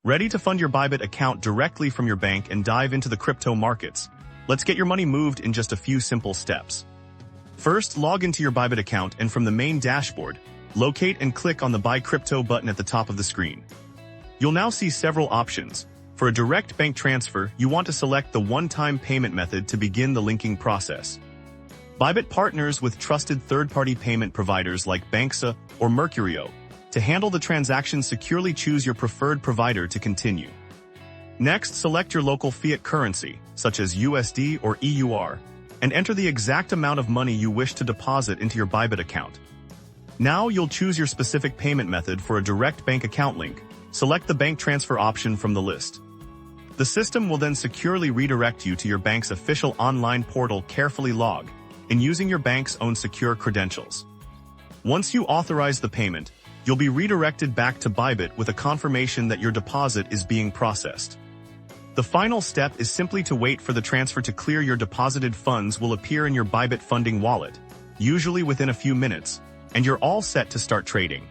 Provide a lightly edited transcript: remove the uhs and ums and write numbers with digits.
Ready to fund your Bybit account directly from your bank and dive into the crypto markets? Let's get your money moved in just a few simple steps. First, log into your Bybit account and from the main dashboard, locate and click on the Buy Crypto button at the top of the screen. You'll now see several options. For a direct bank transfer, you want to select the one-time payment method to begin the linking process. Bybit partners with trusted third-party payment providers like Banxa or Mercurio. To handle the transaction securely, choose your preferred provider to continue. Next, select your local fiat currency, such as USD or EUR, and enter the exact amount of money you wish to deposit into your Bybit account. Now you'll choose your specific payment method for a direct bank account link. Select the bank transfer option from the list. The system will then securely redirect you to your bank's official online portal. Carefully log in using your bank's own secure credentials. Once you authorize the payment, you'll be redirected back to Bybit with a confirmation that your deposit is being processed. The final step is simply to wait for the transfer to clear. Your deposited funds will appear in your Bybit funding wallet, usually within a few minutes, and you're all set to start trading.